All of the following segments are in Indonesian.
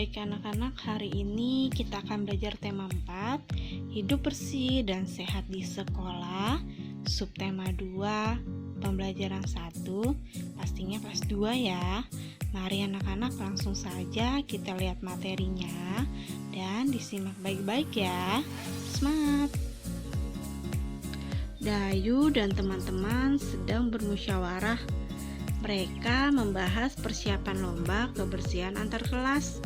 Baik anak-anak, hari ini kita akan belajar tema 4, hidup bersih dan sehat di sekolah. Subtema 2, pembelajaran 1, pastinya kelas 2 ya. Mari anak-anak langsung saja kita lihat materinya dan disimak baik-baik ya. Semangat! Dayu dan teman-teman sedang bermusyawarah. Mereka membahas persiapan lomba kebersihan antar kelas.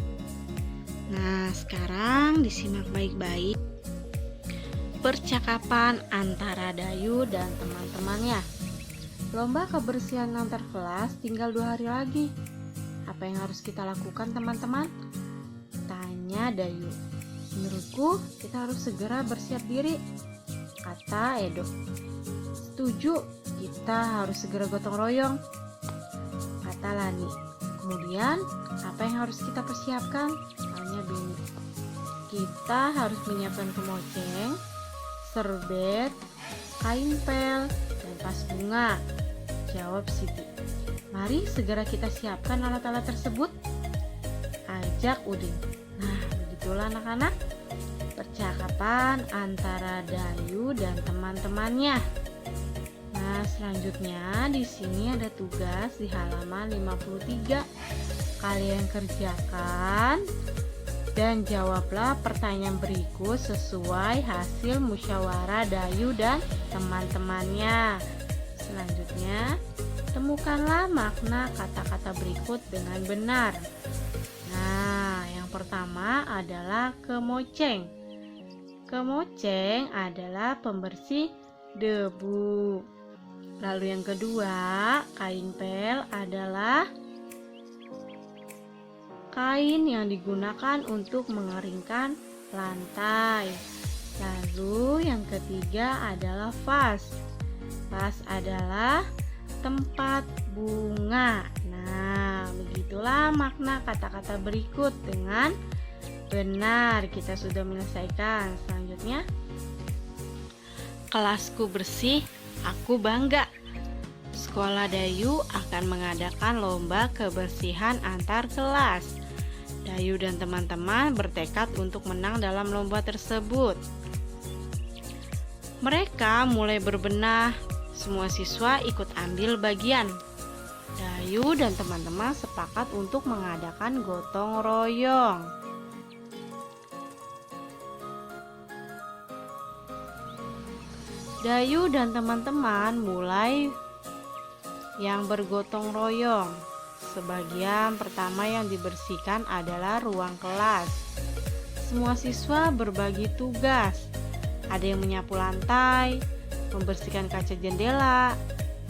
Nah, sekarang disimak baik-baik percakapan antara Dayu dan teman-temannya. Lomba kebersihan antar kelas tinggal 2 hari lagi. Apa yang harus kita lakukan, teman-teman? Tanya Dayu. Menurutku, kita harus segera bersiap diri, kata Edo. Setuju, kita harus segera gotong royong, kata Lani. Kemudian, apa yang harus kita persiapkan? Tanya Beni. Kita harus menyiapkan kemoceng, serbet, kain pel, dan tas bunga, jawab Siti. Mari segera kita siapkan alat-alat tersebut, ajak Udin. Nah, begitulah anak-anak percakapan antara Dayu dan teman-temannya. Nah, selanjutnya di sini ada tugas di halaman 53. Kalian kerjakan dan jawablah pertanyaan berikut sesuai hasil musyawarah Dayu dan teman-temannya. Selanjutnya, temukanlah makna kata-kata berikut dengan benar. Nah, yang pertama adalah kemoceng. Kemoceng adalah pembersih debu. Lalu yang kedua, kain pel adalah kain yang digunakan untuk mengeringkan lantai. Lalu yang ketiga adalah vas. Vas adalah tempat bunga. Nah, begitulah makna kata-kata berikut dengan benar. Kita sudah menyelesaikan. Selanjutnya, kelasku bersih, aku bangga. Sekolah Dayu akan mengadakan lomba kebersihan antar kelas. Dayu dan teman-teman bertekad untuk menang dalam lomba tersebut. Mereka mulai berbenah. Semua siswa ikut ambil bagian. Dayu dan teman-teman sepakat untuk mengadakan gotong royong. Dayu dan teman-teman mulai yang bergotong royong. Sebagian pertama yang dibersihkan adalah ruang kelas. Semua siswa berbagi tugas. Ada yang menyapu lantai, membersihkan kaca jendela,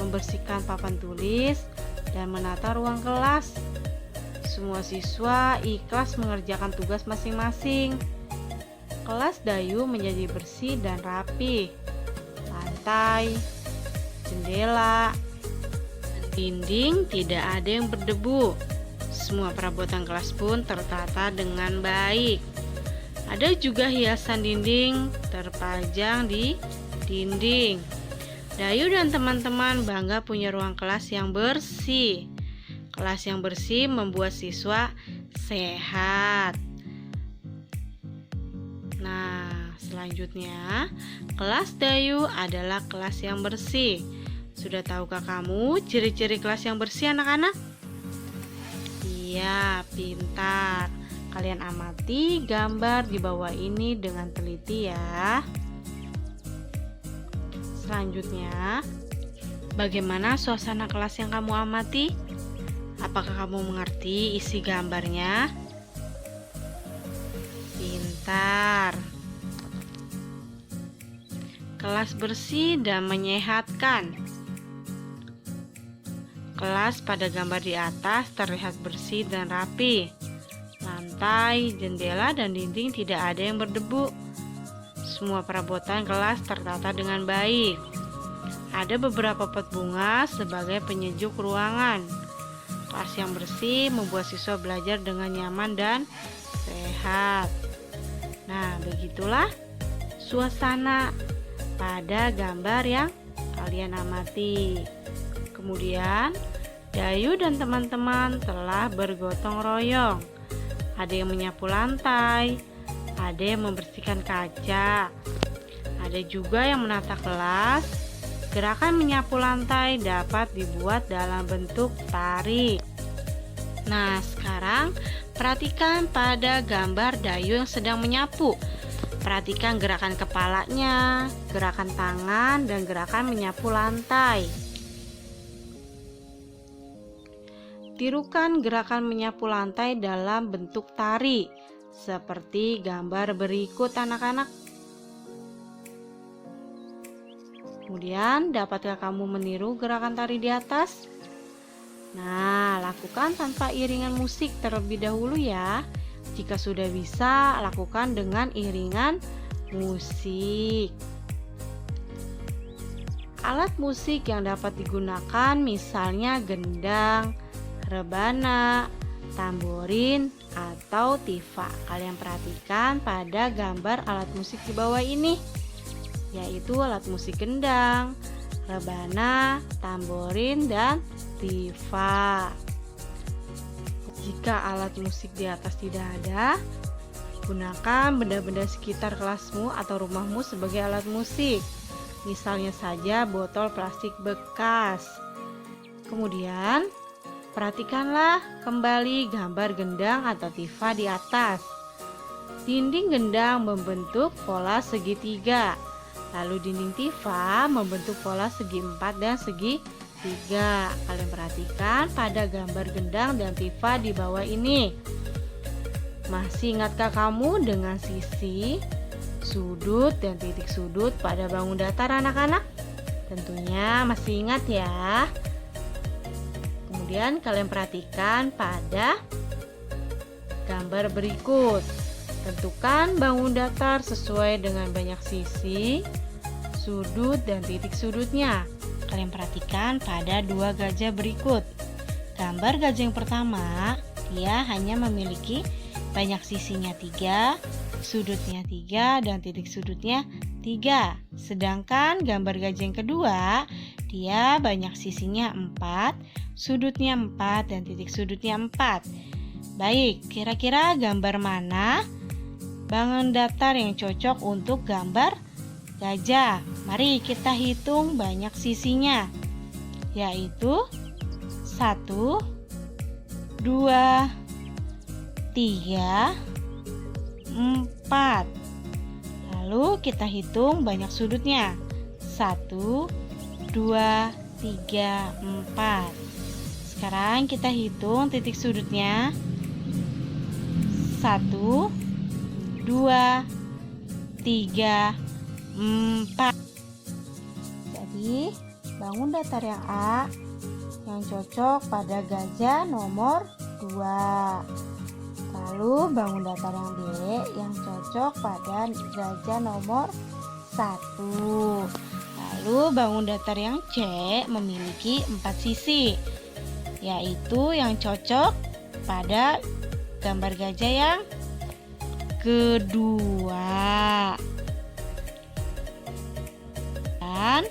membersihkan papan tulis, dan menata ruang kelas. Semua siswa ikhlas mengerjakan tugas masing-masing. Kelas Dayu menjadi bersih dan rapi. Lantai, jendela, dinding tidak ada yang berdebu. Semua perabotan kelas pun tertata dengan baik. Ada juga hiasan dinding terpajang di dinding. Dayu dan teman-teman bangga punya ruang kelas yang bersih. Kelas yang bersih membuat siswa sehat. Nah, selanjutnya, kelas Dayu adalah kelas yang bersih. Sudah tahukah kamu ciri-ciri kelas yang bersih, anak-anak? Iya, pintar. Kalian amati gambar di bawah ini dengan teliti ya. Selanjutnya, bagaimana suasana kelas yang kamu amati? Apakah kamu mengerti isi gambarnya? Pintar. Kelas bersih dan menyehatkan. Kelas pada gambar di atas terlihat bersih dan rapi. Lantai, jendela, dan dinding tidak ada yang berdebu. Semua perabotan kelas tertata dengan baik. Ada beberapa pot bunga sebagai penyejuk ruangan. Kelas yang bersih membuat siswa belajar dengan nyaman dan sehat. Nah, begitulah suasana pada gambar yang kalian amati. Kemudian, Dayu dan teman-teman telah bergotong royong. ada yang menyapu lantai, ada yang membersihkan kaca, ada juga yang menata kelas. Gerakan menyapu lantai dapat dibuat dalam bentuk tari. Nah, sekarang perhatikan pada gambar Dayu yang sedang menyapu. Perhatikan gerakan kepalanya, gerakan tangan, dan gerakan menyapu lantai. Tirukan gerakan menyapu lantai dalam bentuk tari, seperti gambar berikut anak-anak. Kemudian, dapatkah kamu meniru gerakan tari di atas? Nah, lakukan tanpa iringan musik terlebih dahulu ya. Jika sudah bisa, lakukan dengan iringan musik. Alat musik yang dapat digunakan misalnya gendang, rebana, tamborin, atau tifa. Kalian perhatikan pada gambar alat musik di bawah ini, yaitu alat musik gendang, rebana, tamborin, dan tifa. Jika alat musik di atas tidak ada, gunakan benda-benda sekitar kelasmu atau rumahmu sebagai alat musik. Misalnya saja botol plastik bekas. Kemudian, perhatikanlah kembali gambar gendang atau tifa di atas. Dinding gendang membentuk pola segitiga. Lalu dinding tifa membentuk pola segi 4 dan segi 3. Kalian perhatikan pada gambar gendang dan tifa di bawah ini. Masih ingatkah kamu dengan sisi, sudut, dan titik sudut pada bangun datar anak-anak? Tentunya masih ingat ya. Kemudian kalian perhatikan pada gambar berikut. Tentukan bangun datar sesuai dengan banyak sisi, sudut, dan titik sudutnya. Kalian perhatikan pada dua gajah berikut. Gambar gajah yang pertama, dia hanya memiliki banyak sisinya 3, sudutnya 3, dan titik sudutnya 3. Sedangkan gambar gajah yang kedua, dia banyak sisinya 4, sudutnya 4, dan titik sudutnya 4. Baik, kira-kira gambar mana bangun datar yang cocok untuk gambar gajah? Mari kita hitung banyak sisinya, yaitu 1, 2, 3, 4. Lalu kita hitung banyak sudutnya, 1, 2, 3, 4. Sekarang kita hitung titik sudutnya, 1, 2, 3, 4. Jadi bangun datar yang A yang cocok pada gajah nomor 2. Lalu bangun datar yang B yang cocok pada gajah nomor 1. Lalu bangun datar yang C memiliki 4 sisi, yaitu yang cocok pada gambar gajah yang kedua. Dan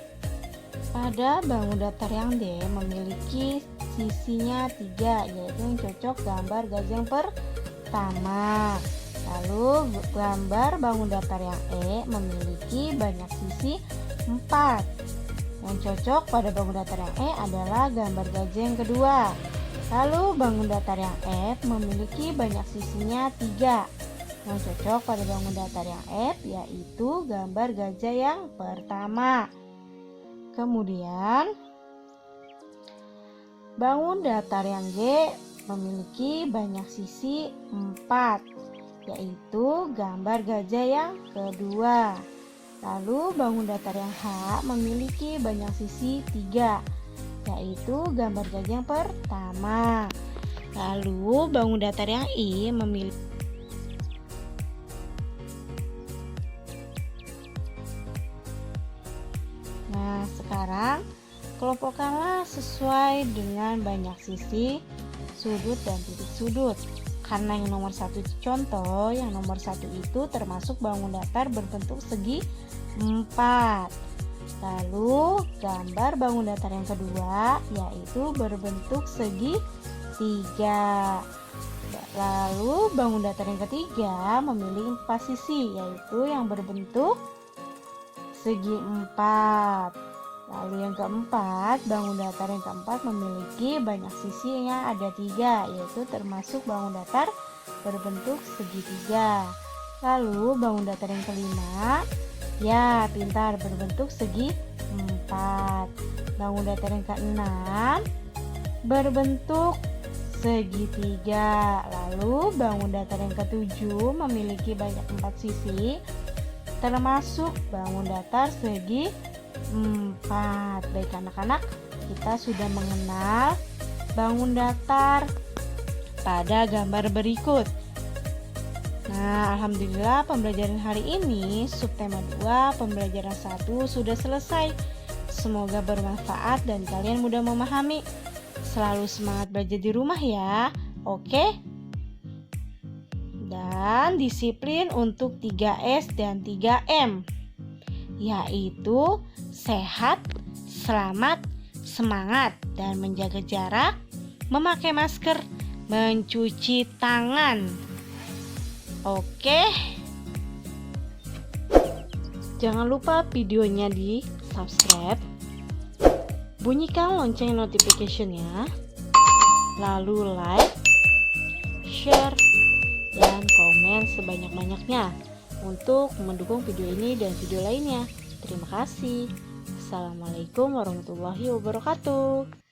pada bangun datar yang D memiliki sisinya 3, yaitu yang cocok gambar gajah yang pertama. Lalu gambar bangun datar yang E memiliki banyak sisi 4. Yang cocok pada bangun datar yang E adalah gambar gajah yang kedua. Lalu bangun datar yang F memiliki banyak sisinya 3. Yang cocok pada bangun datar yang F yaitu gambar gajah yang pertama. Kemudian bangun datar yang G memiliki banyak sisi 4, yaitu gambar gajah yang kedua. Lalu bangun datar yang H memiliki banyak sisi 3, yaitu gambar gajah yang pertama. Lalu bangun datar yang I memiliki sekarang kelompokkanlah sesuai dengan banyak sisi, sudut, dan titik sudut. Karena yang nomor 1 itu contoh, yang nomor 1 itu termasuk bangun datar berbentuk segi 4. Lalu gambar bangun datar yang kedua yaitu berbentuk segi 3. Lalu bangun datar yang ketiga memiliki 4 sisi, yaitu yang berbentuk segi 4. Lalu yang keempat, bangun datar yang keempat memiliki banyak sisi yang ada 3, yaitu termasuk bangun datar berbentuk segitiga. Lalu bangun datar yang kelima, ya pintar, berbentuk segi 4. Bangun datar yang keenam berbentuk segitiga. Lalu bangun datar yang ketujuh memiliki banyak 4 sisi, termasuk bangun datar segi 4. Baik anak-anak, kita sudah mengenal bangun datar pada gambar berikut. Nah, alhamdulillah pembelajaran hari ini subtema 2 pembelajaran 1 sudah selesai. Semoga bermanfaat dan kalian mudah memahami. Selalu semangat belajar di rumah ya. Oke? Dan disiplin untuk 3S dan 3M, yaitu sehat, selamat, semangat, dan menjaga jarak, memakai masker, mencuci tangan. Oke? Jangan lupa videonya di subscribe, bunyikan lonceng notification-nya, lalu like, share, dan komen sebanyak-banyaknya untuk mendukung video ini dan video lainnya. Terima kasih. Assalamualaikum warahmatullahi wabarakatuh.